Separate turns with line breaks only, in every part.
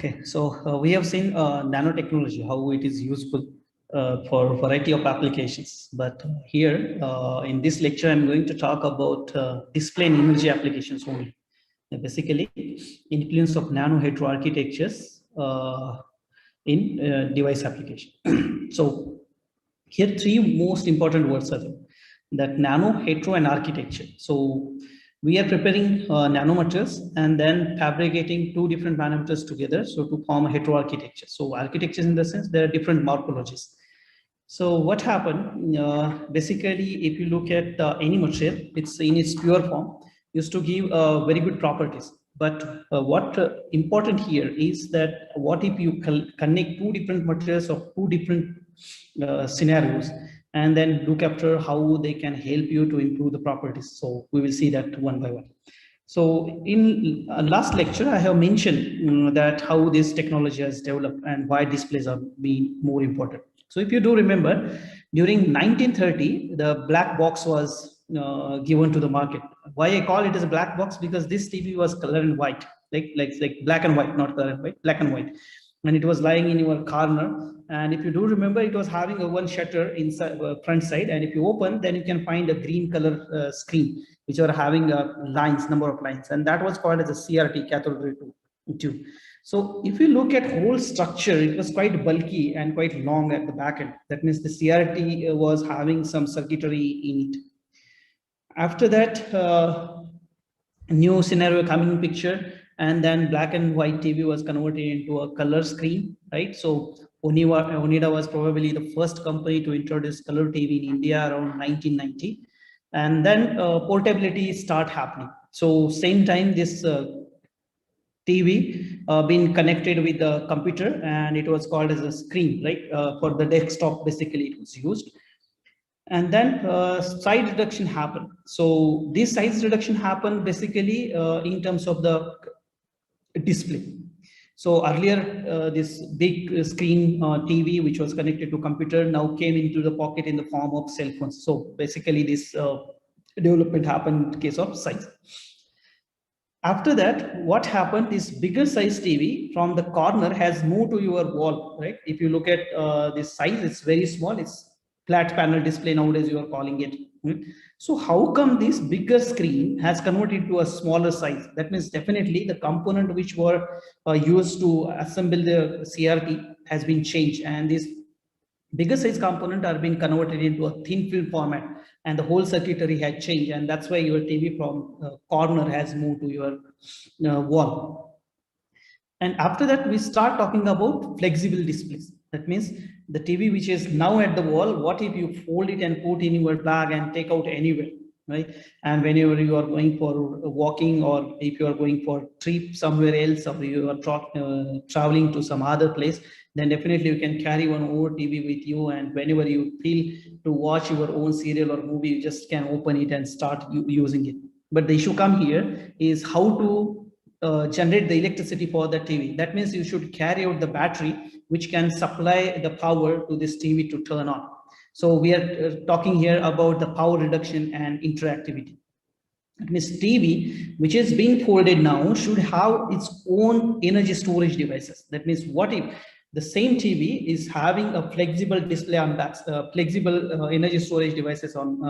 Okay, so we have seen nanotechnology, how it is useful for a variety of applications. But here in this lecture, I'm going to talk about display and energy applications only. Basically, influence of nano-hetero-architectures in device application. So here three most important words are there, that nano, hetero, and architecture. So we are preparing nanometers and then fabricating two different nanometers together, so to form a hetero architecture. So architectures in the sense there are different morphologies. So what happened, basically, if you look at any material, it's in its pure form, used to give very good properties. But what important here is that what if you connect two different materials of two different scenarios, and then look after how they can help you to improve the properties. So we will see that one by one. So in last lecture, I have mentioned that how this technology has developed and why displays are being more important. So if you do remember, during 1930, the black box was given to the market. Why I call it as a black box? Because this TV was color and white, like black and white, not color and white, black and white. And it was lying in your corner. And if you do remember, it was having a one shutter inside front side. And if you open, then you can find a green color screen, which are having lines, number of lines. And that was called as a CRT, cathode ray tube. So if you look at whole structure, it was quite bulky and quite long at the back end. That means the CRT was having some circuitry in it. After that, new scenario coming in picture, and then black and white TV was converted into a color screen, right? So Onida was probably the first company to introduce color TV in India around 1990. And then portability start happening. So same time, this TV been connected with the computer, and it was called as a screen, right? For the desktop, basically it was used. And then size reduction happened. So this size reduction happened basically in terms of the display. So earlier, this big screen TV, which was connected to computer, now came into the pocket in the form of cell phones. So basically, this development happened in case of size. After that, what happened? This bigger size TV from the corner has moved to your wall, right? If you look at this size, it's very small. It's flat panel display nowadays, you are calling it. So how come this bigger screen has converted to a smaller size? That means definitely the component which were used to assemble the CRT has been changed, and this bigger size component are being converted into a thin film format, and the whole circuitry had changed, and that's why your TV from corner has moved to your wall. And after that, we start talking about flexible displays. That means the TV which is now at the wall, what if you fold it and put in your bag and take out anywhere, right? And whenever you are going for walking, or if you are going for a trip somewhere else, or you are traveling to some other place, then definitely you can carry one over TV with you. And whenever you feel to watch your own serial or movie, you just can open it and start using it. But the issue come here is how to generate the electricity for the TV. That means you should carry out the battery, which can supply the power to this TV to turn on. So we are talking here about the power reduction and interactivity. That means TV, which is being folded now, should have its own energy storage devices. That means what if the same TV is having a flexible display on that, flexible energy storage devices on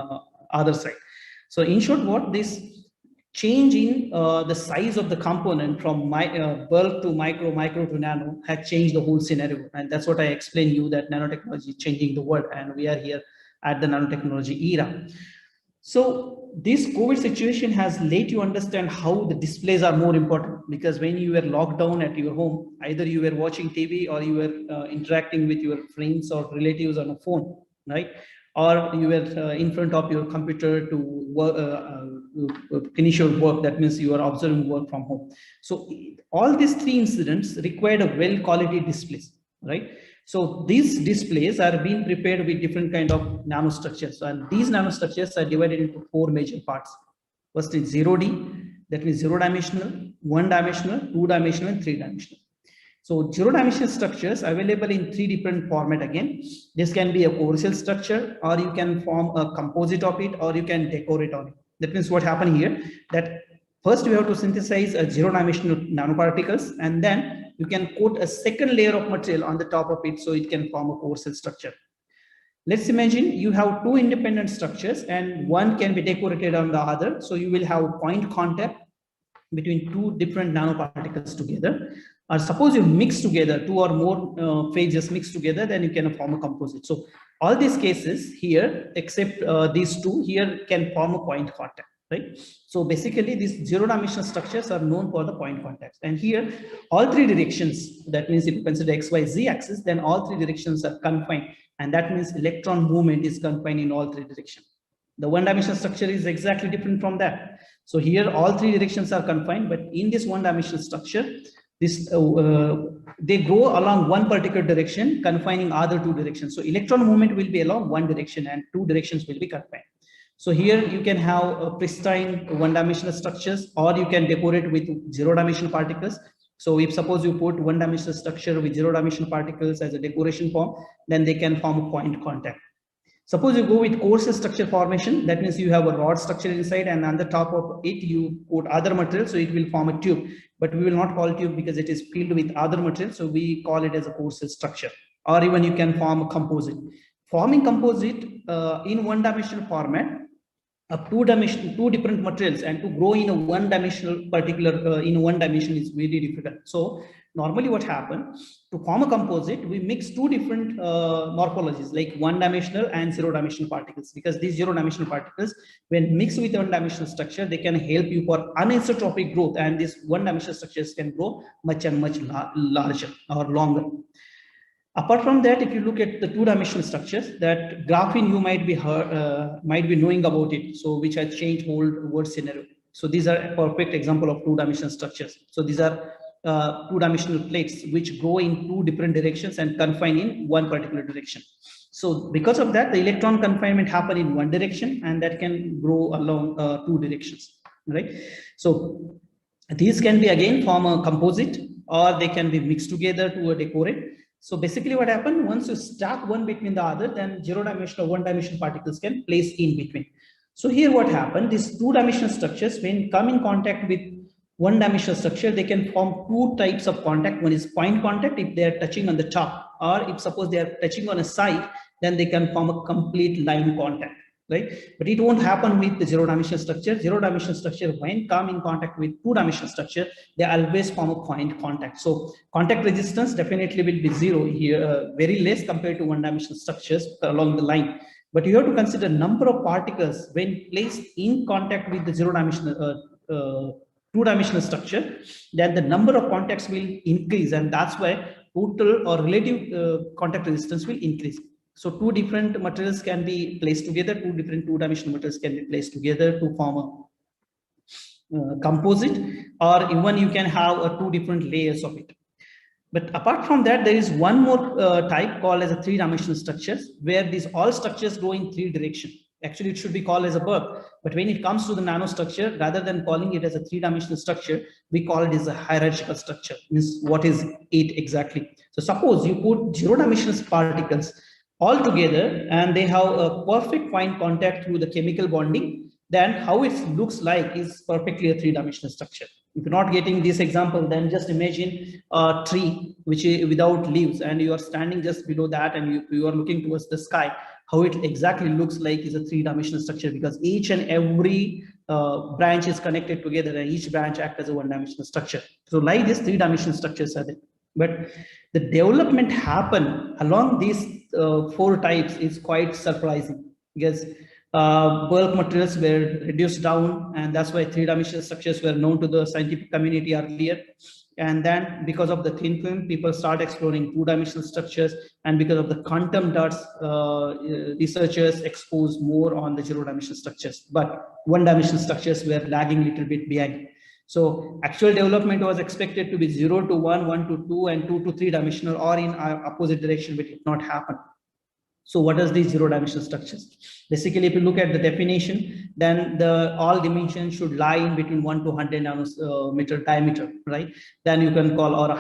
other side. So in short, what this change in the size of the component from bulk to micro, micro to nano had changed the whole scenario. And that's what I explained you, that nanotechnology is changing the world, and we are here at the nanotechnology era. So this COVID situation has let you understand how the displays are more important, because when you were locked down at your home, either you were watching TV or you were interacting with your friends or relatives on a phone, right? Or you were in front of your computer to work, finish your work. That means you are observing work from home. So all these three incidents required a well quality displays, right? So these displays are being prepared with different kind of nanostructures, and these nanostructures are divided into four major parts. First is 0D, that means 0-dimensional, 1-dimensional, 2-dimensional, and 3-dimensional. So 0-dimensional structures are available in three different formats again. This can be a core cell structure, or you can form a composite of it, or you can decorate on it. That means what happened here, that first we have to synthesize a 0-dimensional nanoparticles, and then you can coat a second layer of material on the top of it so it can form a core cell structure. Let's imagine you have two independent structures and one can be decorated on the other. So you will have point contact between two different nanoparticles together. Or suppose you mix together two or more phases mixed together, then you can form a composite. So all these cases here, except these two here, can form a point contact, right? So basically these zero dimensional structures are known for the point contacts. And here all three directions, that means if you consider X, Y, Z axis, then all three directions are confined. And that means electron movement is confined in all three directions. The one-dimensional structure is exactly different from that. So here all three directions are confined, but in this one-dimensional structure, this they go along one particular direction, confining other two directions. So electron movement will be along one direction and two directions will be confined. So here you can have a pristine one-dimensional structures, or you can decorate with zero-dimensional particles. So if suppose you put one-dimensional structure with zero-dimensional particles as a decoration form, then they can form a point contact. Suppose you go with core cell structure formation, that means you have a rod structure inside and on the top of it you put other material, so it will form a tube. But we will not call it tube because it is filled with other material, so we call it as a core cell structure. Or even you can form a composite. Forming composite in one-dimensional format of two different materials, and to grow in a one-dimensional particular in one dimension is very difficult. So normally what happens, to form a composite, we mix two different morphologies like one-dimensional and zero-dimensional particles, because these zero-dimensional particles, when mixed with one-dimensional structure, they can help you for anisotropic growth, and these one-dimensional structures can grow much and much larger or longer. Apart from that, if you look at the two-dimensional structures, that graphene you might be knowing about it, so which has changed whole world scenario. So these are a perfect example of two-dimensional structures. So these are two-dimensional plates which go in two different directions and confine in one particular direction. So because of that, the electron confinement happen in one direction, and that can grow along two directions, right? So these can be again form a composite, or they can be mixed together to a decorate. So basically what happened, once you stack one between the other, then zero-dimensional, one-dimensional particles can place in between. So here what happened, these two-dimensional structures, when come in contact with one-dimensional structure, they can form two types of contact. One is point contact if they are touching on the top, or if suppose they are touching on a side, then they can form a complete line contact, right? But it won't happen with the zero-dimensional structure. Zero-dimensional structure, when come in contact with two-dimensional structure, they always form a point contact. So contact resistance definitely will be zero here, very less compared to one-dimensional structures along the line. But you have to consider number of particles when placed in contact with the zero-dimensional two-dimensional structure, then the number of contacts will increase, and that's why total or relative contact resistance will increase. So two different materials can be placed together, two different two-dimensional materials can be placed together to form a composite, or even you can have two different layers of it. But apart from that, there is one more type called as a three-dimensional structures, where these all structures go in three directions. Actually, it should be called as a bulk, but when it comes to the nanostructure, rather than calling it as a three-dimensional structure, we call it as a hierarchical structure. Means what is it exactly? So suppose you put zero-dimensional particles all together and they have a perfect point contact through the chemical bonding, then how it looks like is perfectly a three-dimensional structure. If you're not getting this example, then just imagine a tree which is without leaves, and you are standing just below that, and you are looking towards the sky. How it exactly looks like is a three-dimensional structure, because each and every branch is connected together, and each branch acts as a one-dimensional structure. So like this, three-dimensional structures are there. But the development happen along these four types is quite surprising, because bulk materials were reduced down, and that's why three-dimensional structures were known to the scientific community earlier. And then because of the thin film, people start exploring two-dimensional structures, and because of the quantum dots, researchers expose more on the zero-dimensional structures, but one-dimensional structures were lagging a little bit behind. So actual development was expected to be 0 to 1, 1 to 2, and 2 to 3 dimensional, or in opposite direction, but it did not happen. So what is these zero-dimensional structures? Basically, if you look at the definition, then all dimensions should lie in between 1 to 100 nanometer diameter, right? Then you can call, or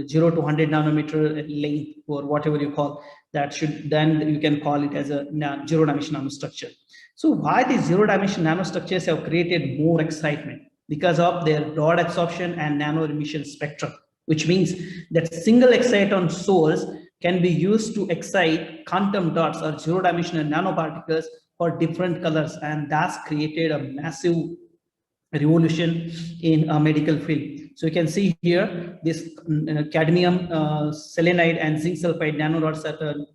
0 to 100 nanometer length, or whatever you call that, should, then you can call it as a zero-dimensional nanostructure. So why these zero-dimensional nanostructures have created more excitement? Because of their broad absorption and nano emission spectrum. which means that single exciton source can be used to excite quantum dots or zero-dimensional nanoparticles for different colors, and that's created a massive revolution in a medical field. So you can see here this cadmium selenide and zinc sulfide nanorods,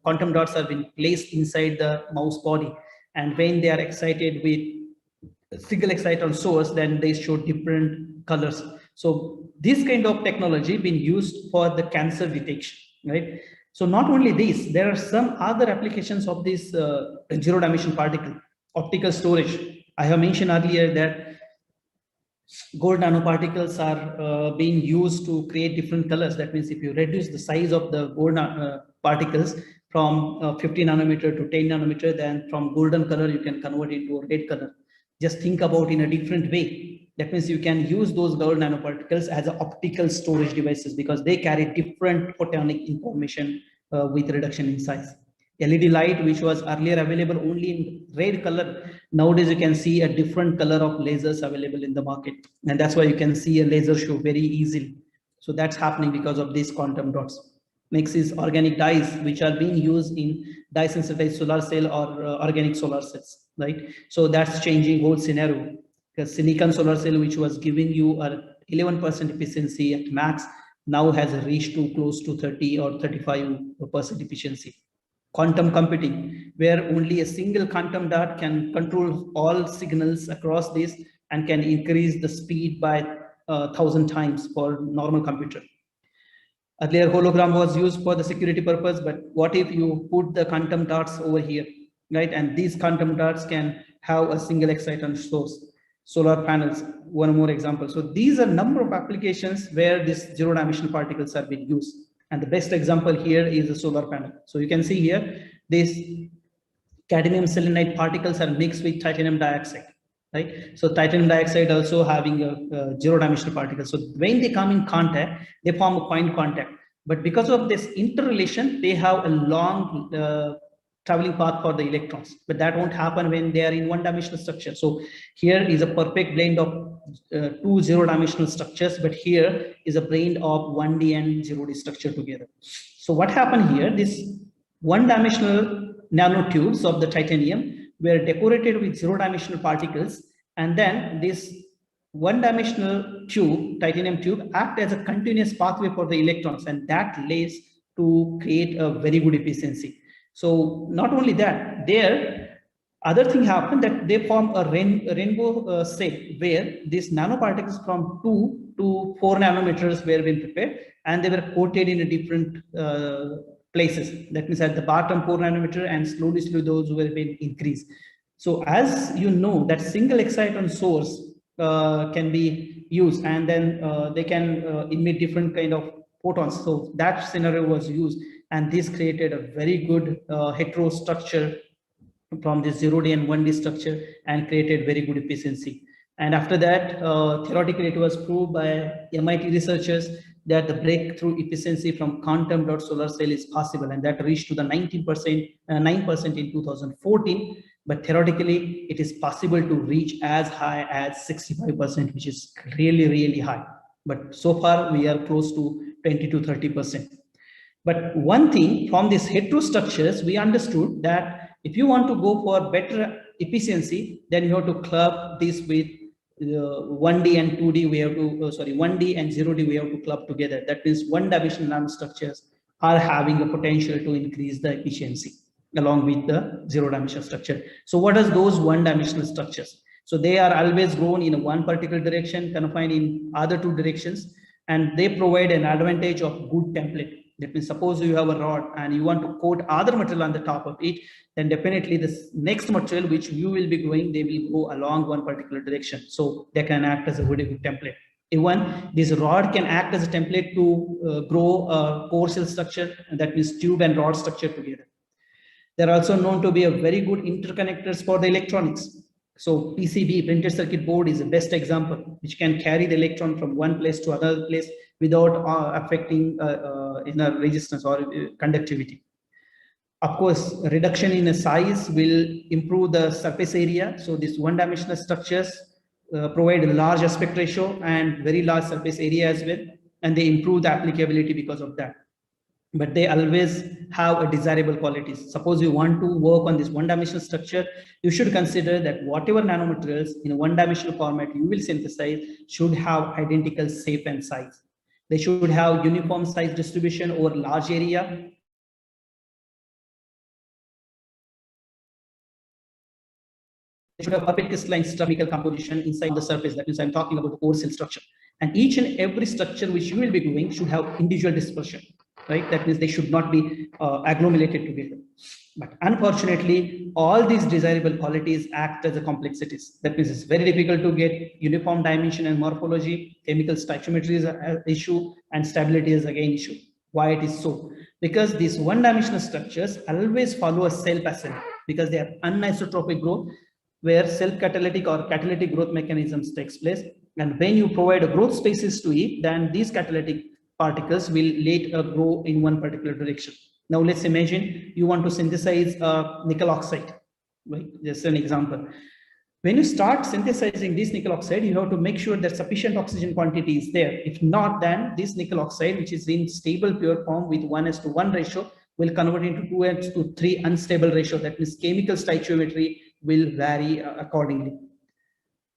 quantum dots have been placed inside the mouse body, and when they are excited with a single exciton source, then they show different colors. So this kind of technology been used for the cancer detection, right? So not only this, there are some other applications of this zero-dimension particle, optical storage. I have mentioned earlier that gold nanoparticles are being used to create different colors. That means if you reduce the size of the gold particles from 50 nanometer to 10 nanometer, then from golden color you can convert it to a red color. Just think about in a different way. That means you can use those gold nanoparticles as optical storage devices because they carry different photonic information with reduction in size. LED light, which was earlier available only in red color, nowadays you can see a different color of lasers available in the market, and that's why you can see a laser show very easily. So that's happening because of these quantum dots. Next is organic dyes, which are being used in dye sensitized solar cell or organic solar cells, right? So that's changing whole scenario, because silicon solar cell, which was giving you a 11% efficiency at max, now has reached to close to 30 or 35% efficiency. Quantum computing, where only a single quantum dot can control all signals across this and can increase the speed by 1,000 times for normal computer. Earlier, hologram was used for the security purpose, but what if you put the quantum dots over here, right? And these quantum dots can have a single exciton source. Solar panels, one more example. So these are number of applications where these zero-dimensional particles are being used. And the best example here is the solar panel. So you can see here, these cadmium selenide particles are mixed with titanium dioxide, right? So titanium dioxide also having a zero-dimensional particle. So when they come in contact, they form a point contact. But because of this interrelation, they have a long traveling path for the electrons, but that won't happen when they are in one-dimensional structure. So here is a perfect blend of two zero-dimensional structures, but here is a blend of 1D and 0D structure together. So what happened here, this one-dimensional nanotubes of the titanium were decorated with zero-dimensional particles, and then this one-dimensional tube, titanium tube, act as a continuous pathway for the electrons, and that leads to create a very good efficiency. So not only that, there other thing happened that they form a rainbow set where these nanoparticles from 2 to 4 nanometers were being prepared, and they were coated in a different places. That means at the bottom 4 nanometer, and slowly those were being increased. So as you know, that single exciton source can be used, and then they can emit different kind of photons. So that scenario was used, and this created a very good hetero structure from this 0D and 1D structure, and created very good efficiency. And after that, theoretically, it was proved by MIT researchers that the breakthrough efficiency from quantum dot solar cell is possible, and that reached to the 9% in 2014. But theoretically, it is possible to reach as high as 65%, which is really, really high. But so far, we are close to 20 to 30%. But one thing from these heterostructures, we understood that if you want to go for better efficiency, then you have to club this with 1D and 2D. We have to 1D and 0D. We have to club together. That means one-dimensional nanostructures are having a potential to increase the efficiency along with the zero-dimensional structure. So what are those one-dimensional structures? So they are always grown in one particular direction, confined in other two directions, and they provide an advantage of good template. That means suppose you have a rod and you want to coat other material on the top of it, then definitely this next material which you will be growing, they will go along one particular direction. So they can act as a very good template. Even this rod can act as a template to grow a core cell structure, and that means tube and rod structure together. They're also known to be a very good interconnectors for the electronics. So PCB, printed circuit board, is the best example, which can carry the electron from one place to another place without affecting inner resistance or conductivity. Of course, reduction in size will improve the surface area. So these one-dimensional structures provide a large aspect ratio and very large surface area as well. and they improve the applicability because of that. But they always have a desirable qualities. Suppose you want to work on this one-dimensional structure, you should consider that whatever nanomaterials in a one-dimensional format you will synthesize should have identical shape and size. They should have uniform size distribution over large area. They should have perfect crystalline chemical composition inside the surface. That means I'm talking about the core cell structure. And each and every structure which you will be doing should have individual dispersion, right? That means they should not be agglomerated together. But unfortunately, all these desirable qualities act as a complexities. That means it's very difficult to get uniform dimension and morphology. Chemical stoichiometry is an issue, and stability is again issue. Why it is so? Because these one-dimensional structures always follow a self-assembly because they are anisotropic growth, where self-catalytic or catalytic growth mechanisms takes place. And when you provide a growth spaces to it, then these catalytic particles will later grow in one particular direction. Now let's imagine you want to synthesize nickel oxide, right? Just an example. When you start synthesizing this nickel oxide, you have to make sure that sufficient oxygen quantity is there. If not, then this nickel oxide, which is in stable pure form with 1:1 ratio, will convert into 2:3 unstable ratio. That means chemical stoichiometry will vary accordingly.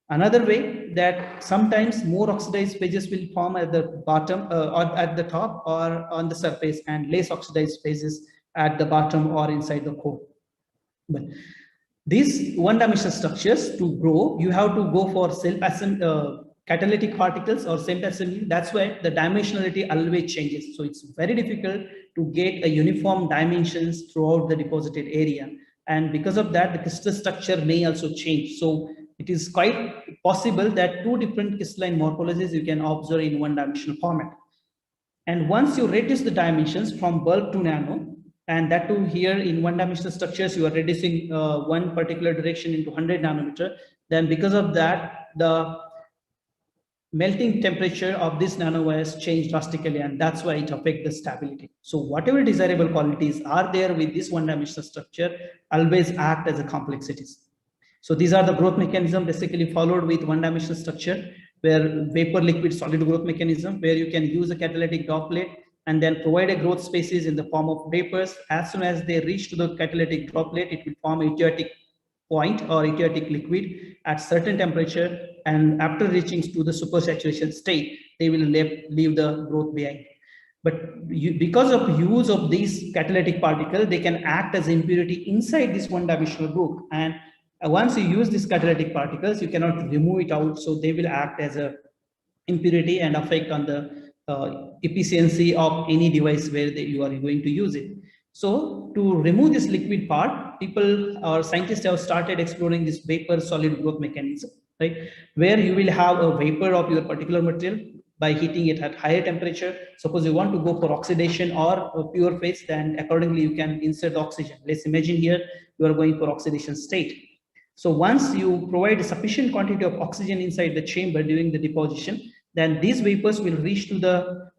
Another way that sometimes more oxidized phases will form at the bottom or at the top or on the surface, and less oxidized phases at the bottom or inside the core. But these one-dimensional structures, to grow, you have to go for catalytic particles or self-assembly. That's why the dimensionality always changes. So it's very difficult to get a uniform dimensions throughout the deposited area. And because of that, the crystal structure may also change. So it is quite possible that two different crystalline morphologies you can observe in one-dimensional format. And once you reduce the dimensions from bulk to nano, and that too here in one-dimensional structures, you are reducing one particular direction into 100 nanometer, then because of that, the melting temperature of this nanowires change drastically, and that's why it affects the stability. So whatever desirable qualities are there with this one-dimensional structure always act as a complexities. So these are the growth mechanism basically followed with one-dimensional structure, where vapor liquid solid growth mechanism, where you can use a catalytic droplet and then provide a growth spaces in the form of vapors. As soon as they reach to the catalytic droplet, it will form a etiolatic point or etiolatic liquid at certain temperature, and after reaching to the supersaturation state, they will leave the growth behind. But because of use of these catalytic particles, they can act as impurity inside this one-dimensional group. And once you use these catalytic particles, you cannot remove it out. So they will act as a impurity and affect on the efficiency of any device where you are going to use it. So to remove this liquid part, people or scientists have started exploring this vapor solid growth mechanism, right? Where you will have a vapor of your particular material by heating it at higher temperature. Suppose you want to go for oxidation or a pure phase, then accordingly you can insert oxygen. Let's imagine here you are going for oxidation state. So once you provide a sufficient quantity of oxygen inside the chamber during the deposition, then these vapors will reach to the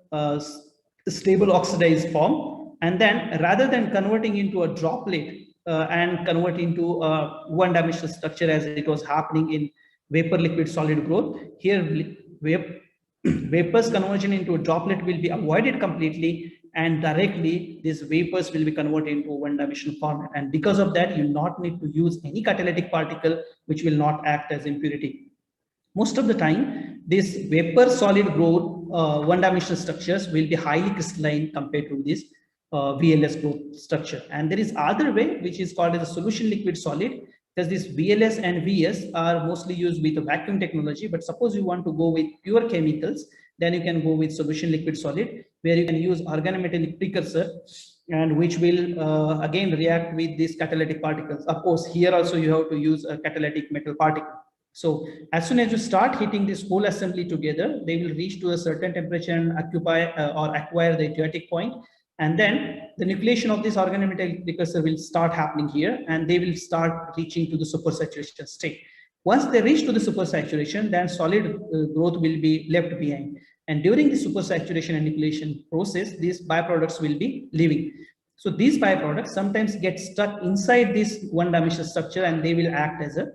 stable oxidized form. And then rather than converting into a droplet and convert into a one-dimensional structure as it was happening in vapor liquid solid growth, here vapors conversion into a droplet will be avoided completely, and directly these vapors will be converted into a one-dimensional format. And because of that, you not need to use any catalytic particle which will not act as impurity. Most of the time, these vapor solid growth one-dimensional structures will be highly crystalline compared to this VLS growth structure. And there is other way which is called as a solution liquid solid, because this VLS and VS are mostly used with a vacuum technology. But suppose you want to go with pure chemicals, then you can go with solution liquid solid, where you can use organometallic precursor, and which will again react with these catalytic particles. Of course, here also you have to use a catalytic metal particle. So as soon as you start heating this whole assembly together, they will reach to a certain temperature and occupy or acquire the etiolatic point. And then the nucleation of this organometallic precursor will start happening here, and they will start reaching to the supersaturation state. Once they reach to the supersaturation, then solid growth will be left behind. And during the supersaturation and nucleation process, these byproducts will be leaving. So these byproducts sometimes get stuck inside this one-dimensional structure, and they will act as a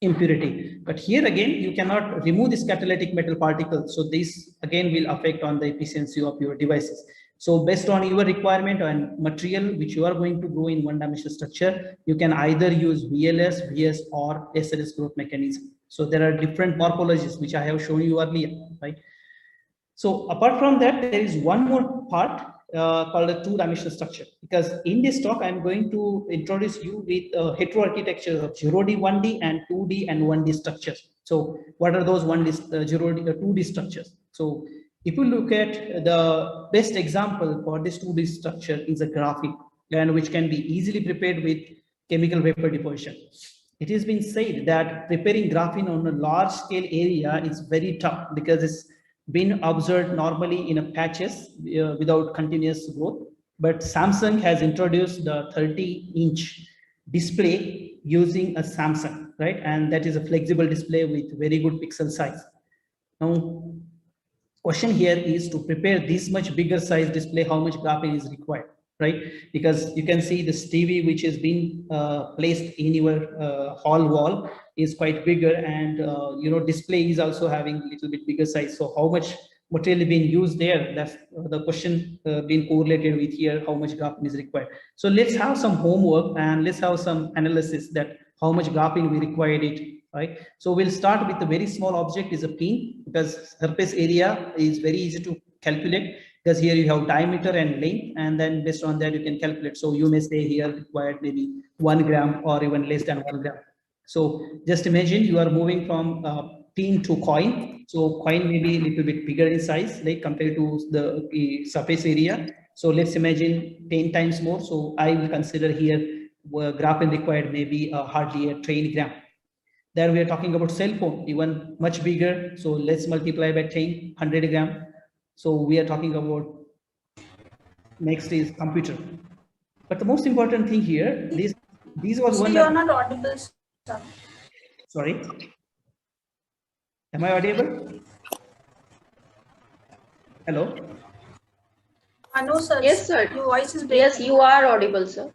impurity. But here again, you cannot remove this catalytic metal particle. So this again will affect on the efficiency of your devices. So based on your requirement and material which you are going to grow in one-dimensional structure, you can either use VLS, VS, or SLS growth mechanism. So there are different morphologies which I have shown you earlier, right? So apart from that, there is one more part called a two-dimensional structure. Because in this talk, I'm going to introduce you with hetero-architecture of 0D, 1D, and 2D and 1D structures. So what are those 1D, 0D, 2D structures? So if you look at the best example for this 2D structure is a graphene, and which can be easily prepared with chemical vapor deposition. It has been said that preparing graphene on a large scale area is very tough because it's been observed normally in a patches without continuous growth. But Samsung has introduced the 30-inch display using a Samsung, right? And that is a flexible display with very good pixel size. Now, question here is to prepare this much bigger size display, how much graphene is required, right? Because you can see this TV which has been placed in your hall wall is quite bigger, and display is also having a little bit bigger size. So how much material being used there? That's the question being correlated with here, how much graphene is required. So let's have some homework and let's have some analysis that how much graphene we required it. Right. So we'll start with a very small object is a pin, because surface area is very easy to calculate, because here you have diameter and length, and then based on that you can calculate. So you may say here required maybe 1 gram or even less than 1 gram. So just imagine you are moving from pin to coin. So coin may be a little bit bigger in size, like compared to the surface area. So let's imagine 10 times more. So I will consider here graphene required maybe hardly a 20 gram. There we are talking about cell phone, even much bigger. So let's multiply by 10, 100 gram. So we are talking about next is computer. But the most important thing here, these was one.
You are not audible, sir.
Sorry. Am I audible? Hello.
No, sir.
Yes, sir.
Your voice is breaking.
Yes, you are audible, sir.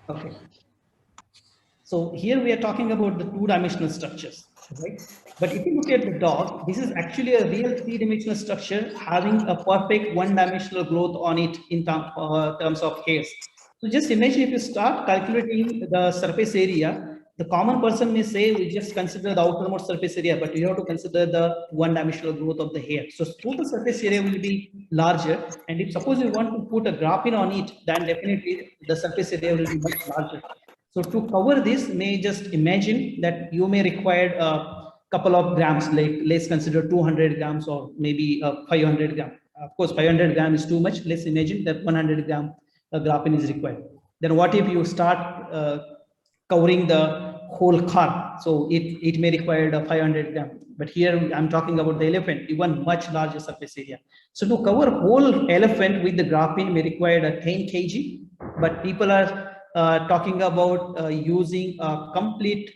Okay. So here we are talking about the two-dimensional structures, right? But if you look at the dog, this is actually a real three-dimensional structure having a perfect one-dimensional growth on it in terms of hairs. So just imagine if you start calculating the surface area, the common person may say we just consider the outermost surface area, but you have to consider the one-dimensional growth of the hair. So total surface area will be larger, and if suppose you want to put a graphene on it, then definitely the surface area will be much larger. So to cover this, may just imagine that you may require a couple of grams, like let's consider 200 grams or maybe 500 gram. Of course, 500 gram is too much. Let's imagine that 100 gram graphene is required. Then what if you start covering the whole car? So it may require a 500 gram. But here I'm talking about the elephant, even much larger surface area. So to cover whole elephant with the graphene may require a 10 kg, but people are talking about using a complete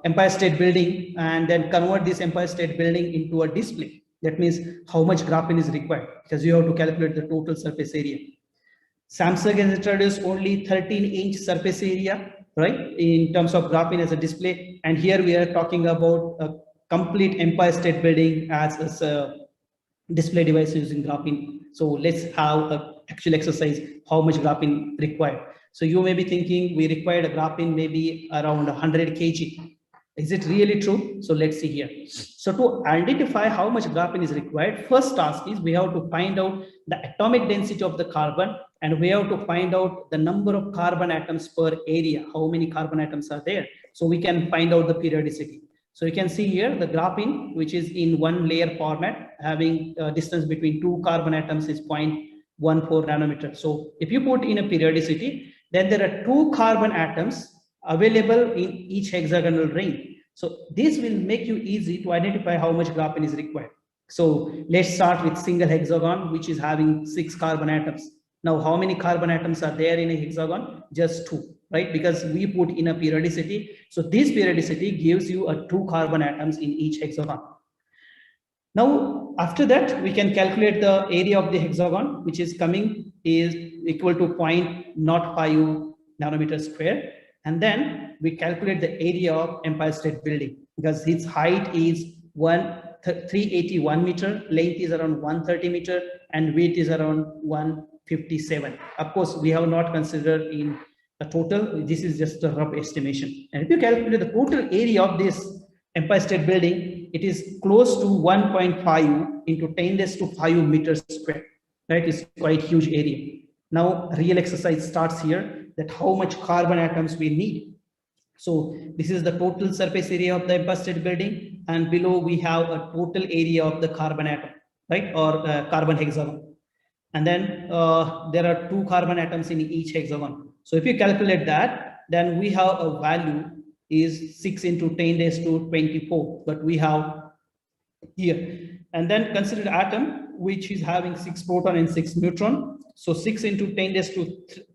Empire State Building and then convert this Empire State Building into a display. That means how much graphene is required, because you have to calculate the total surface area. Samsung has introduced only 13-inch surface area, right, in terms of graphene as a display. And here we are talking about a complete Empire State Building as a display device using graphene. So let's have an actual exercise, how much graphene required. So you may be thinking we required a graphene maybe around 100 kg. Is it really true? So let's see here. So to identify how much graphene is required, first task is we have to find out the atomic density of the carbon, and we have to find out the number of carbon atoms per area, how many carbon atoms are there. So we can find out the periodicity. So you can see here the graphene, which is in one layer format, having a distance between two carbon atoms is 0.14 nanometer. So if you put in a periodicity, then there are two carbon atoms available in each hexagonal ring. So this will make you easy to identify how much graphene is required. So let's start with single hexagon, which is having 6 carbon atoms. Now, how many carbon atoms are there in a hexagon? Just 2, right? Because we put in a periodicity. So this periodicity gives you a 2 carbon atoms in each hexagon. Now, after that, we can calculate the area of the hexagon, which is coming is equal to 0.05 nanometer square. And then we calculate the area of Empire State Building, because its height is 381 meter, length is around 130 meter, and width is around 157. Of course, we have not considered in the total. This is just a rough estimation. And if you calculate the total area of this Empire State Building, it is close to 1.5 into 10 raised to 5 meters square. Right? It's quite huge area. Now, real exercise starts here, that how much carbon atoms we need. So this is the total surface area of the Empire State Building, and below we have a total area of the carbon atom, right, or carbon hexagon. And then there are 2 carbon atoms in each hexagon. So if you calculate that, then we have a value is 6 into 10 raised to 24, but we have here. And then consider the atom, which is having 6 proton and 6 neutron. So 6 into 10 raised to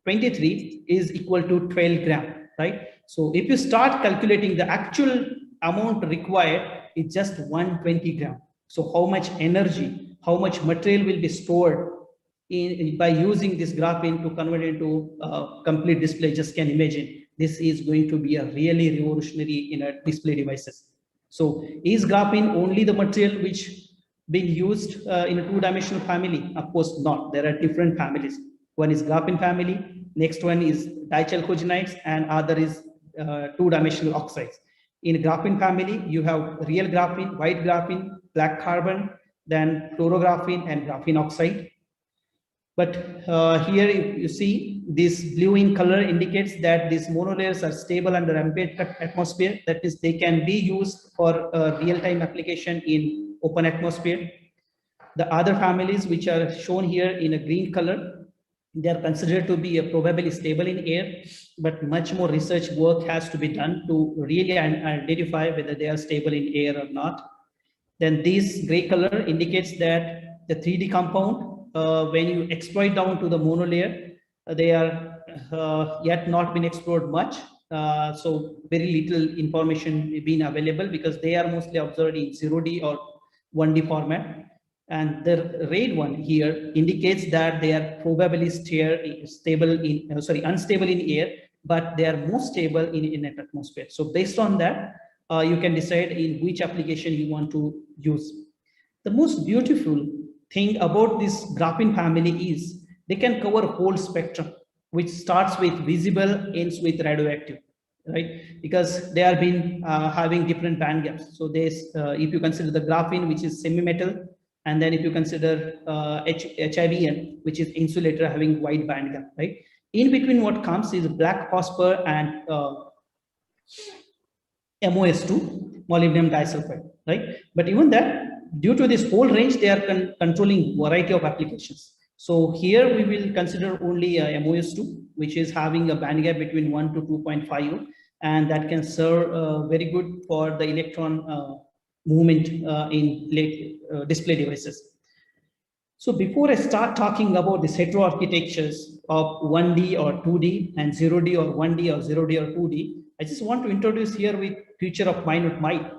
23 is equal to 12 gram, right? So if you start calculating the actual amount required, it's just 120 gram. So how much energy, how much material will be stored by using this graphene to convert it into complete display? Just can imagine. This is going to be a really revolutionary in a display devices. So is graphene only the material which being used in a 2-dimensional family? Of course not. There are different families. One is graphene family, next one is dichalcogenides, and other is 2-dimensional oxides. In graphene family, you have real graphene, white graphene, black carbon, then fluorographene and graphene oxide. But here you see this blue in color indicates that these monolayers are stable under ambient atmosphere. That is, they can be used for real-time application in open atmosphere. The other families which are shown here in a green color, they are considered to be probably stable in air, but much more research work has to be done to really identify whether they are stable in air or not. Then this gray color indicates that the 3D compound, when you exploit down to the monolayer, they are yet not been explored much. So very little information being available, because they are mostly observed in 0D or 1D format. And the red one here indicates that they are probably unstable in air, but they are more stable in an atmosphere. So based on that, you can decide in which application you want to use. The most beautiful thing about this graphene family is they can cover whole spectrum, which starts with visible, ends with radioactive, right? Because they have been having different band gaps. So there's, if you consider the graphene, which is semi-metal, and then if you consider HIVN, which is insulator having wide band gap, right? In between what comes is black phosphor and MOS2, molybdenum disulfide, right? But even that, due to this whole range, they are controlling variety of applications. So here we will consider only MOS2, which is having a band gap between 1 to 2.5, and that can serve very good for the electron movement in display devices. So before I start talking about these hetero-architectures of 1D or 2D and 0D or 1D or 0D or 2D, I just want to introduce here with future of minute might.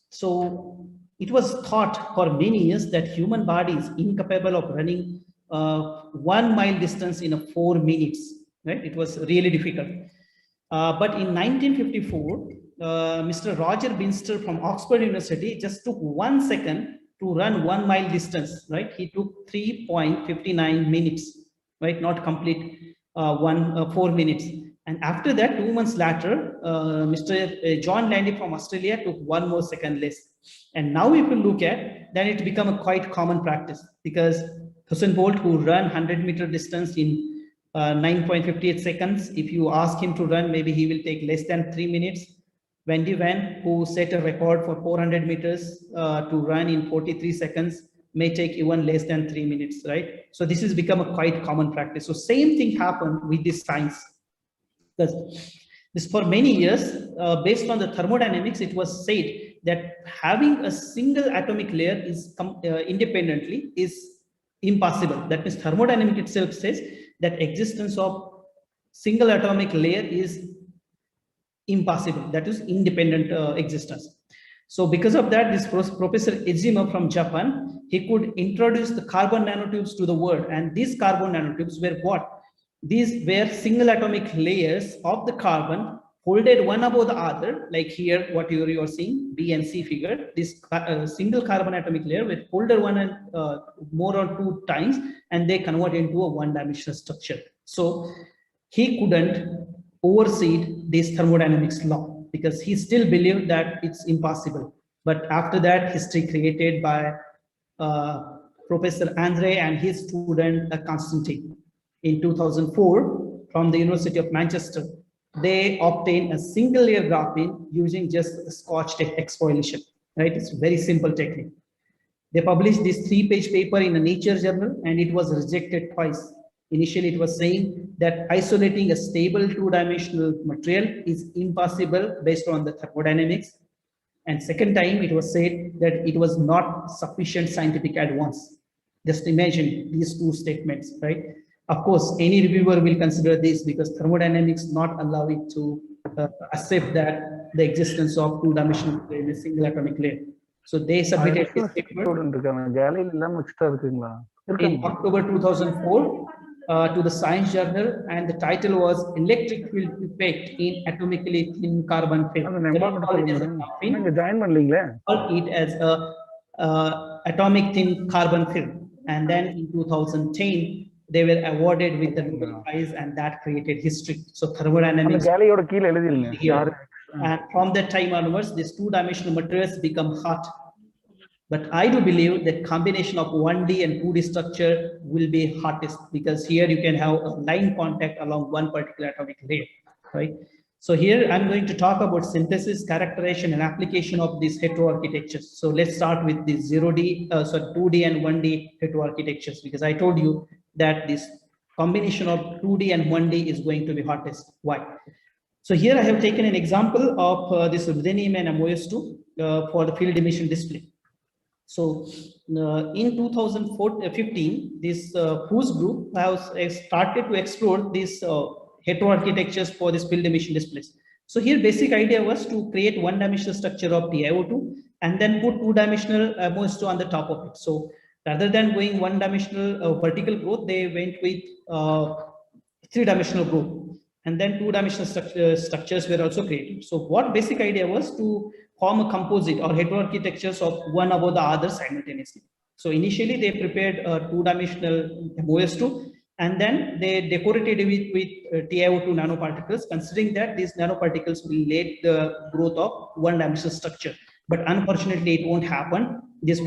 So it was thought for many years that human body is incapable of running 1 mile distance in 4 minutes, right? It was really difficult. But in 1954, Mr. Roger Binster from Oxford University just took 1 second to run 1 mile distance, right? He took 3.59 minutes, right? Not complete 4 minutes. And after that, 2 months later, Mr. John Landy from Australia took 1 more second less. And now if you look at, then it become a quite common practice, because Usain Bolt, who ran 100-meter distance in 9.58 seconds, if you ask him to run, maybe he will take less than 3 minutes. Wendy Van, who set a record for 400 meters to run in 43 seconds, may take even less than 3 minutes, right? So this has become a quite common practice. So same thing happened with this science. Because this for many years, based on the thermodynamics, it was said that having a single atomic layer is independently is impossible. That means thermodynamic itself says that existence of single atomic layer is impossible. That is independent existence. So because of that, this Professor Ejima from Japan, he could introduce the carbon nanotubes to the world. And these carbon nanotubes were what? These were single atomic layers of the carbon folded one above the other, like here, what you are seeing, B and C figure, this single carbon atomic layer with folded one and more or two times, and they convert into a one-dimensional structure. So he couldn't oversee this thermodynamics law because he still believed that it's impossible. But after that, history created by Professor Andre and his student Constantine in 2004 from the University of Manchester. They obtained a single layer graphene using just Scotch tape exfoliation. Right, it's a very simple technique. They published this 3-page paper in a Nature journal, and it was rejected twice. Initially, it was saying that isolating a stable two-dimensional material is impossible based on the thermodynamics. And second time, it was said that it was not sufficient scientific advance. Just imagine these two statements, right? Of course, any reviewer will consider this because thermodynamics not allow it to accept that the existence of two-dimensional in a single atomic layer. So they submitted this paper in October 2004 to the Science Journal, and the title was Electric Field Effect in Atomically Thin Carbon Film. They called it as a atomic thin carbon film. And then in 2010, they were awarded with the Nobel Prize, and that created history. So thermodynamics. And from that time onwards, these two-dimensional materials become hot. But I do believe that combination of 1D and 2D structure will be hottest because here you can have a line contact along one particular atomic layer, right? So here I'm going to talk about synthesis, characterization, and application of these heteroarchitectures. So let's start with the 2D and 1D heteroarchitectures, because I told you that this combination of 2D and 1D is going to be hottest. Why? So here I have taken an example of this ruthenium and MOS2 for the field emission display. So in 2015, this whose group has started to explore these heteroarchitectures for this field emission displays. So here basic idea was to create one-dimensional structure of TiO2 and then put two-dimensional MOS2 on the top of it. So rather than going one-dimensional vertical growth, they went with three-dimensional growth, and then two-dimensional structures were also created. So what basic idea was to form a composite or heteroarchitectures of one above the other simultaneously. So initially they prepared a two-dimensional MOS2, and then they decorated it with TiO2 nanoparticles, considering that these nanoparticles will lead the growth of one-dimensional structure. But unfortunately, it won't happen. These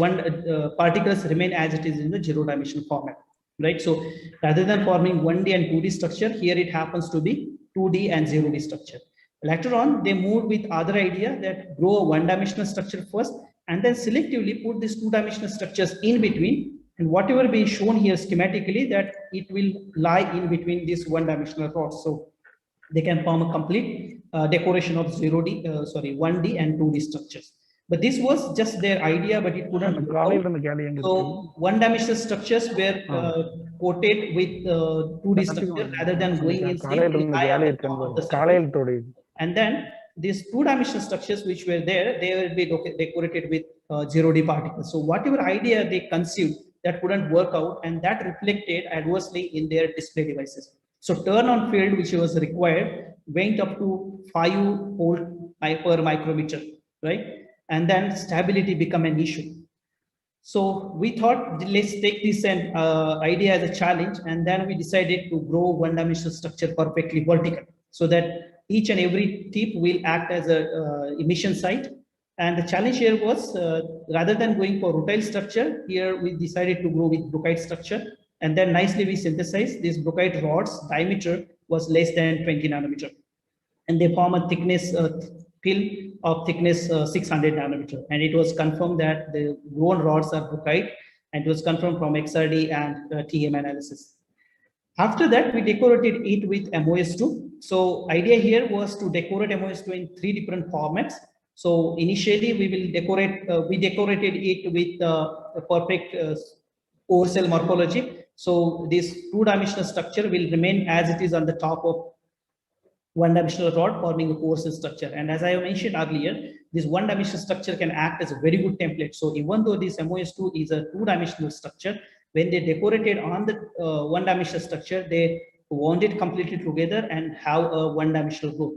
particles remain as it is in the zero-dimensional format, right? So rather than forming 1D and 2D structure, here it happens to be 2D and 0D structure. Later on, they moved with other idea that grow a one-dimensional structure first, and then selectively put these two-dimensional structures in between. And whatever being shown here schematically, that it will lie in between these one-dimensional rods. So they can form a complete decoration of 1D and 2D structures. But this was just their idea, but it couldn't work out. So one-dimensional structures were coated with 2D structure rather than going in the and then these two-dimensional structures which were there, they will be decorated with 0D particles. So whatever idea they conceived, that couldn't work out, and that reflected adversely in their display devices. So turn on field, which was required, went up to 5 volt per micrometer, right? And then stability become an issue. So we thought, let's take this and idea as a challenge, and then we decided to grow one-dimensional structure perfectly vertical, so that each and every tip will act as a emission site. And the challenge here was rather than going for rutile structure, here we decided to go with brookite structure, and then nicely we synthesized these brookite rods. Diameter was less than 20 nanometer, and they form a thickness film of thickness 600 nanometer, and it was confirmed that the grown rods are brookite, and it was confirmed from XRD and TM analysis. After that, we decorated it with MOS2. So idea here was to decorate MOS2 in 3 different formats. So initially we will we decorated it with a perfect ore cell morphology. So this two-dimensional structure will remain as it is on the top of one-dimensional rod, forming a core cell structure. And as I mentioned earlier, this one-dimensional structure can act as a very good template. So even though this MOS2 is a two-dimensional structure, when they decorated on the one-dimensional structure, they wound it completely together and have a one-dimensional growth.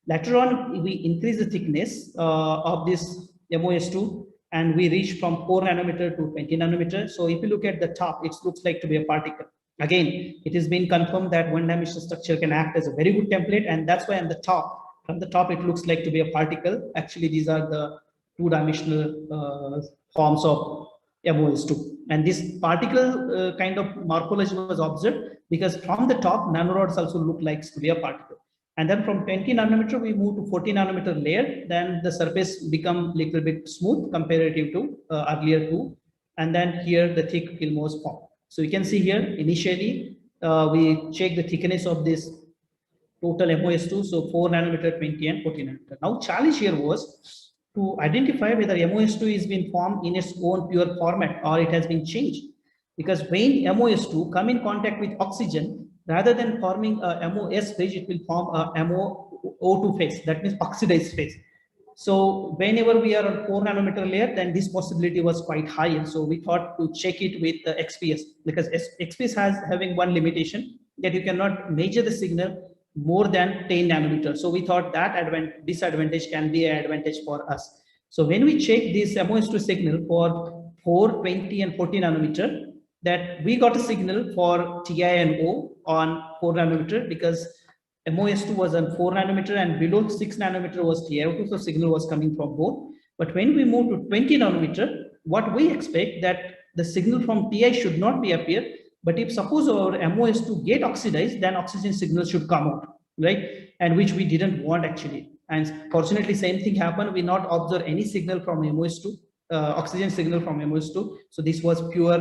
Later on, we increase the thickness of this MOS2, and we reach from 4 nanometer to 20 nanometer. So if you look at the top, it looks like to be a particle. Again, it has been confirmed that one-dimensional structure can act as a very good template, and that's why on the top, from the top, it looks like to be a particle. Actually, these are the two-dimensional forms of MOS2. And this particle kind of morphology was observed because from the top, nanorods also look like to be a particle. And then from 20 nanometer, we move to 40 nanometer layer. Then the surface become little bit smooth comparative to earlier two. And then here the thick film was formed. So you can see here, initially, we check the thickness of this total MOS2, so 4 nanometer, 20 and 40 nanometer. Now challenge here was to identify whether MOS2 is being formed in its own pure format or it has been changed. Because when MOS2 come in contact with oxygen, rather than forming a MOS phase, it will form a MOO2 phase, that means oxidized phase. So whenever we are on 4 nanometer layer, then this possibility was quite high. And so we thought to check it with the XPS, because XPS has having one limitation that you cannot measure the signal more than 10 nanometers. So we thought that disadvantage can be an advantage for us. So when we check this MOS2 signal for 4, 20 and 40 nanometer, that we got a signal for TI and O on 4 nanometer because MOS2 was on 4 nanometer and below 6 nanometer was TiO2, so signal was coming from both. But when we move to 20 nanometer, what we expect that the signal from TI should not be appear, but if suppose our MOS2 get oxidized, then oxygen signal should come out, right? And which we didn't want actually. And fortunately, same thing happened. We not observe any signal from MOS2, oxygen signal from MOS2. So this was pure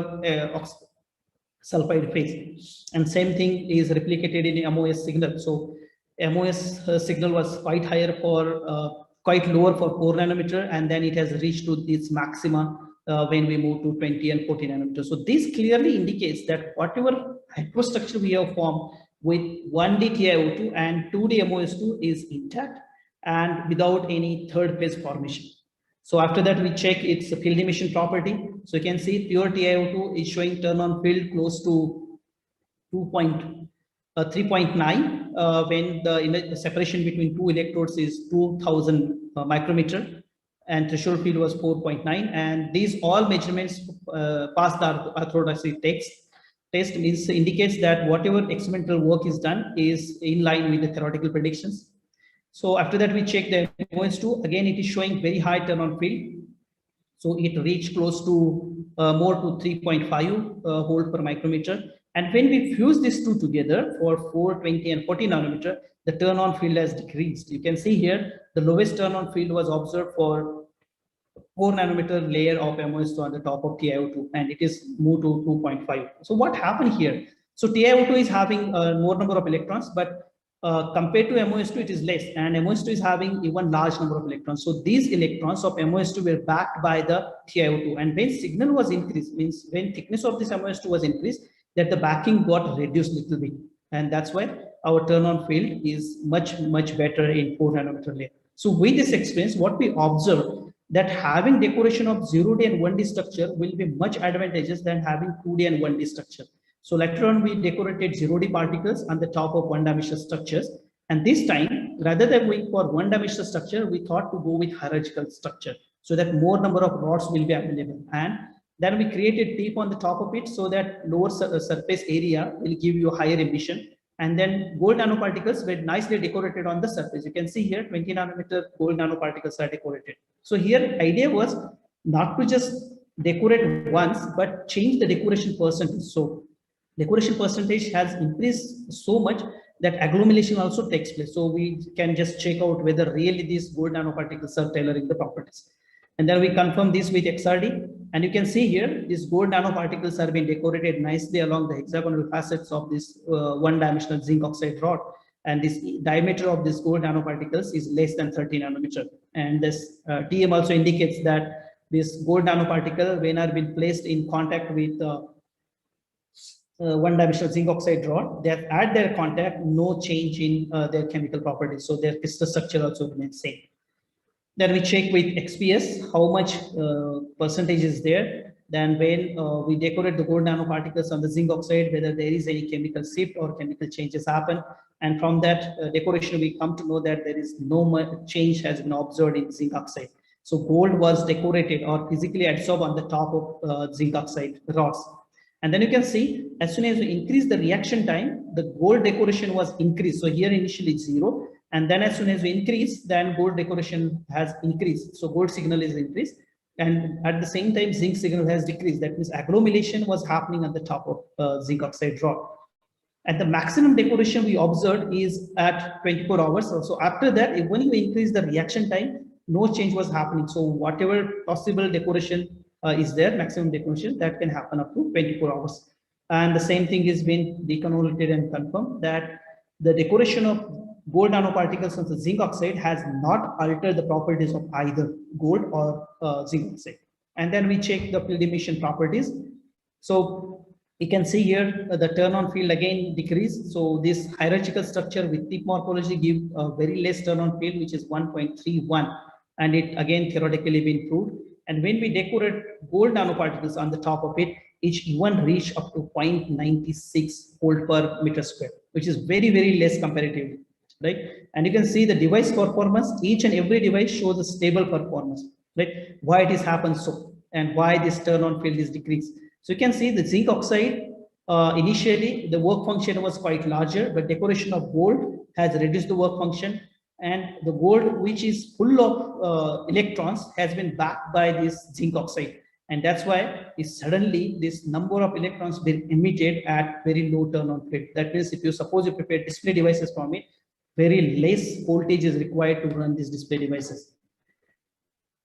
sulfide phase. And same thing is replicated in MOS signal. So MOS signal was quite higher for, quite lower for 4 nanometer, and then it has reached to this maxima when we move to 20 and 40 nanometer. So this clearly indicates that whatever hyperstructure we have formed with 1D TiO2 and 2D MOS2 is intact and without any third phase formation. So after that, we check its field emission property. So you can see pure TiO2 is showing turn on field close to 3.9 when the separation between two electrodes is 2000 micrometer and threshold field was 4.9. And these all measurements past the orthodoxy test means indicates that whatever experimental work is done is in line with the theoretical predictions. So after that, we check the MOS2. Again, it is showing very high turn on field. So it reached close to more to 3.5 volt per micrometer. And when we fuse these two together for 4, 20 and 40 nanometer, the turn on field has decreased. You can see here, the lowest turn on field was observed for 4 nanometer layer of MOS2 on the top of TiO2, and it is moved to 2.5. So what happened here? So TiO2 is having more number of electrons, but compared to MOS2, it is less, and MOS2 is having even large number of electrons. So these electrons of MOS2 were backed by the TiO2, and when signal was increased, means when thickness of this MOS2 was increased, that the backing got reduced little bit, and that's why our turn on field is much better in 4 nanometer layer. So with this experience, what we observed that having decoration of 0D and 1D structure will be much advantageous than having 2D and 1D structure. So later on, we decorated 0D particles on the top of one-dimensional structures. And this time, rather than going for one-dimensional structure, we thought to go with hierarchical structure so that more number of rods will be available. And then we created tape on the top of it so that lower surface area will give you a higher emission. And then gold nanoparticles were nicely decorated on the surface. You can see here 20 nanometer gold nanoparticles are decorated. So here idea was not to just decorate once, but change the decoration percentage. So decoration percentage has increased so much that agglomeration also takes place. So we can just check out whether really these gold nanoparticles are tailoring the properties. And then we confirm this with XRD. And you can see here, these gold nanoparticles are being decorated nicely along the hexagonal facets of this one-dimensional zinc oxide rod. And this diameter of this gold nanoparticles is less than 30 nanometer. And this TM also indicates that this gold nanoparticle, when are being placed in contact with one-dimensional zinc oxide rod, they have at their contact no change in their chemical properties. So their crystal structure also remains same. Then we check with XPS how much percentage is there. Then when we decorate the gold nanoparticles on the zinc oxide, whether there is any chemical shift or chemical changes happen. And from that decoration, we come to know that there is no change has been observed in zinc oxide. So gold was decorated or physically adsorbed on the top of zinc oxide rods. And then you can see, as soon as we increase the reaction time, the gold decoration was increased. So here initially 0, and then as soon as we increase, then gold decoration has increased. So gold signal is increased. And at the same time, zinc signal has decreased. That means accumulation was happening at the top of zinc oxide rod. And the maximum decoration we observed is at 24 hours. So after that, when you increase the reaction time, no change was happening. So whatever possible decoration is there, maximum decoration, that can happen up to 24 hours. And the same thing is been deconvoluted and confirmed that the decoration of gold nanoparticles on the zinc oxide has not altered the properties of either gold or zinc oxide. And then we check the field emission properties. So you can see here the turn on field again decrease. So this hierarchical structure with thick morphology give a very less turn on field, which is 1.31, and it again theoretically been proved. And when we decorate gold nanoparticles on the top of it, each even reach up to 0.96 volt per meter square, which is very less comparatively, right? And you can see the device performance, each and every device shows a stable performance, right? Why it is happened so, and why this turn on field is decreased. So you can see the zinc oxide, initially the work function was quite larger, but decoration of gold has reduced the work function, and the gold, which is full of electrons, has been backed by this zinc oxide. And that's why suddenly this number of electrons been emitted at very low turn on field. That means if you suppose you prepare display devices from it, very less voltage is required to run these display devices.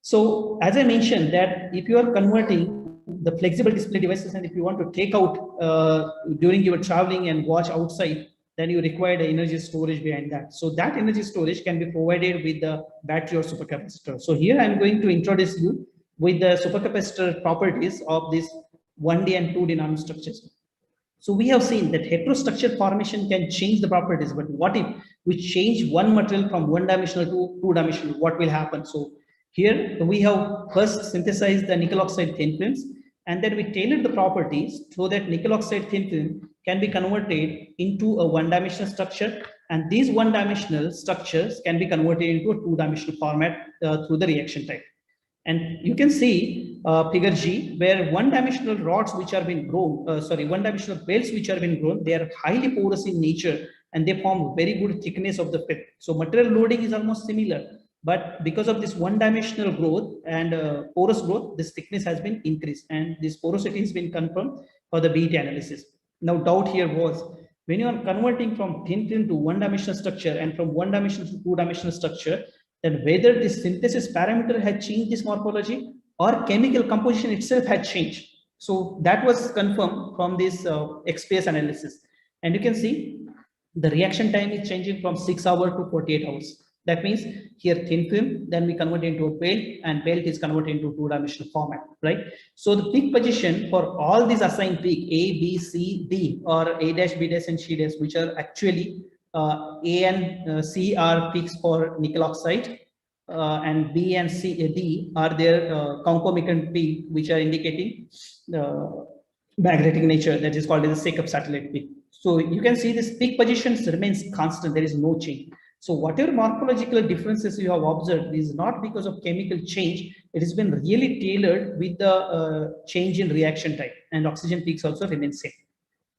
So as I mentioned that if you are converting the flexible display devices, and if you want to take out during your traveling and watch outside, then you require the energy storage behind that. So that energy storage can be provided with the battery or supercapacitor. So here I'm going to introduce you with the supercapacitor properties of this 1D and 2D nanostructures. So we have seen that heterostructure formation can change the properties, but what if we change one material from one-dimensional to two-dimensional? What will happen? So here we have first synthesized the nickel oxide thin films, and then we tailored the properties so that nickel oxide thin film can be converted into a one-dimensional structure, and these one-dimensional structures can be converted into a two-dimensional format through the reaction type. And you can see figure G, where one-dimensional rods which are being grown, one-dimensional belts which are being grown, they are highly porous in nature, and they form very good thickness of the film. So material loading is almost similar, but because of this one-dimensional growth and porous growth, this thickness has been increased, and this porosity has been confirmed for the BET analysis. Now doubt here was, when you are converting from thin film to one-dimensional structure and from one-dimensional to two-dimensional structure, then whether this synthesis parameter had changed this morphology or chemical composition itself had changed. So that was confirmed from this XPS analysis. And you can see the reaction time is changing from 6 hours to 48 hours. That means here thin film, then we convert into a belt, and belt is converted into two-dimensional format, right? So the peak position for all these assigned peak A, B, C, D, or A dash, B dash, and C dash, which are actually A and C are peaks for nickel oxide, and B and C, D are their concomitant peak, which are indicating magnetic nature, that is called as a Jacob satellite peak. So you can see this peak positions remains constant, there is no change. So whatever morphological differences you have observed is not because of chemical change, it has been really tailored with the change in reaction type, and oxygen peaks also remain same.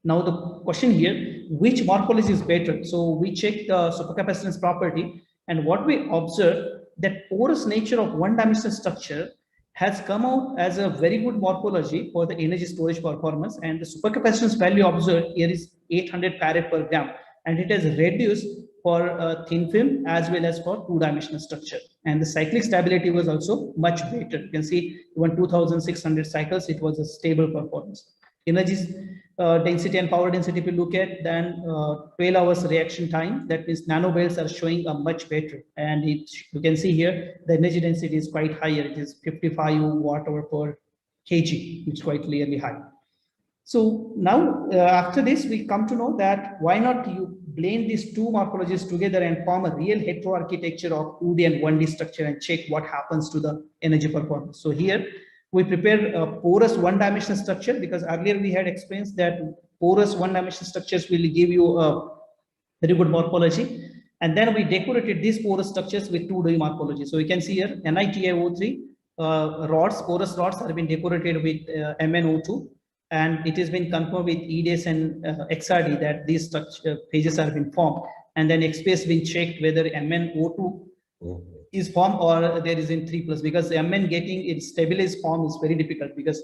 Now the question here, which morphology is better? So we check the supercapacitance property, and what we observe that porous nature of one-dimensional structure has come out as a very good morphology for the energy storage performance, and the supercapacitance value observed here is 800 farad per gram, and it has reduced for thin film as well as for two-dimensional structure. And the cyclic stability was also much better. You can see even 2600 cycles, it was a stable performance. Energy density and power density, if you look at, then 12 hours reaction time, that means nanobelts are showing a much better. And you can see here, the energy density is quite higher. It is 55 watt hour per kg, which is quite clearly high. So now after this, we come to know that why not you blend these two morphologies together and form a real heteroarchitecture of 2D and 1D structure and check what happens to the energy performance. So here We prepare a porous one-dimensional structure, because earlier we had explained that porous one-dimensional structures will give you a very good morphology. And then we decorated these porous structures with 2D morphology. So you can see here NiTiO3 rods, porous rods have been decorated with MnO2, and it has been confirmed with EDS and XRD that these structure pages have been formed. And then XP has been checked whether MnO2 is formed or there is in 3+, because Mn getting its stabilized form is very difficult, because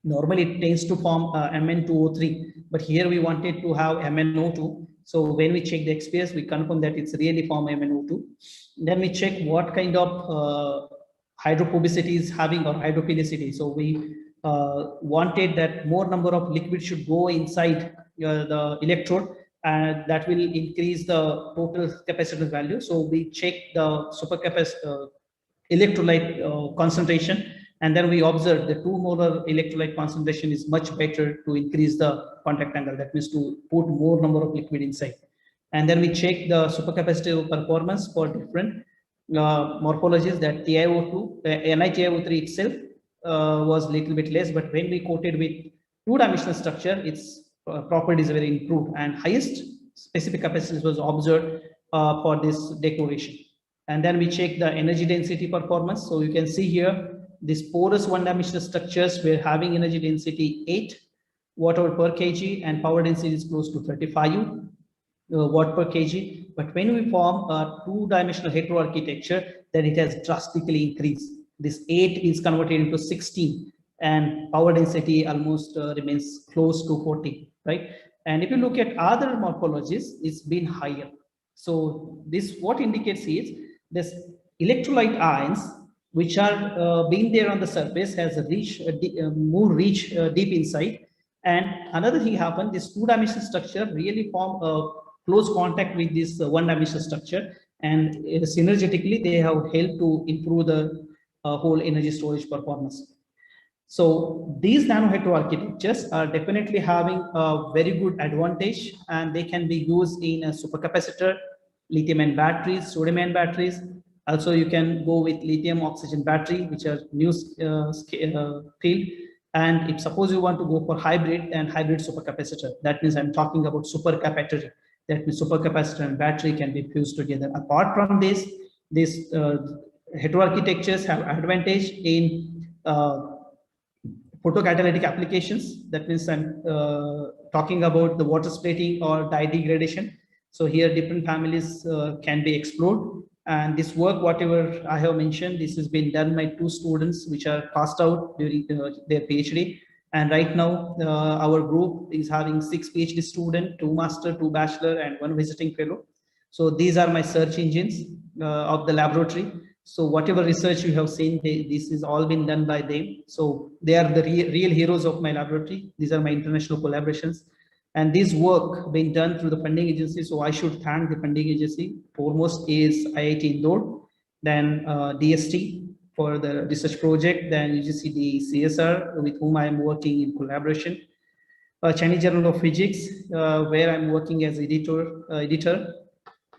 normally it tends to form Mn2O3, but here we wanted to have MnO2. So when we check the XPS, we confirm that it's really form MnO2. Then we check what kind of hydrophobicity is having, or hydrophilicity. So we wanted that more number of liquid should go inside the electrode, and that will increase the total capacitance value. So we check the supercapacitor electrolyte concentration, and then we observe the 2 molar electrolyte concentration is much better to increase the contact angle. That means to put more number of liquid inside. And then we check the supercapacitor performance for different morphologies, that TiO2, NiTiO3 itself was little bit less, but when we coated with 2-dimensional structure, its properties are very improved, and highest specific capacitance was observed for this decoration. And then we check the energy density performance. So you can see here, these porous one-dimensional structures were having energy density 8 watt-hour per kg, and power density is close to 35 watt per kg. But when we form a 2-dimensional heteroarchitecture, then it has drastically increased. This 8 is converted into 16, and power density almost remains close to 40, right? And if you look at other morphologies, it's been higher. So this what indicates is this electrolyte ions, which are being there on the surface, has a more reach deep inside. And another thing happened, this 2-dimensional structure really form a close contact with this 1-dimensional structure, and synergetically they have helped to improve the whole energy storage performance. So these nano-hetero-architectures are definitely having a very good advantage, and they can be used in a supercapacitor, lithium-ion batteries, sodium-ion batteries. Also, you can go with lithium-oxygen battery, which are new field. And if suppose you want to go for hybrid and hybrid supercapacitor, that means I'm talking about supercapacitor. That means supercapacitor and battery can be fused together. Apart from this, these heteroarchitectures have advantage in photocatalytic applications. That means I'm talking about the water splitting or dye degradation. So here different families can be explored. And this work, whatever I have mentioned, this has been done by 2 students which are passed out during their PhD. And right now, our group is having 6 PhD students, 2 master, 2 bachelor, and 1 visiting fellow. So these are my search engines of the laboratory. So whatever research you have seen, this is all been done by them. So they are the real heroes of my laboratory. These are my international collaborations. And this work being done through the funding agency. So I should thank the funding agency. Foremost is IIT Indore, then DST for the research project, then UGCD CSR, with whom I am working in collaboration. Chinese Journal of Physics, where I'm working as editor.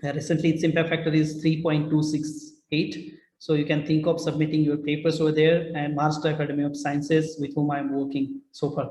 Recently, its impact factor is 3.268. So you can think of submitting your papers over there, and Master Academy of Sciences, with whom I'm working so far.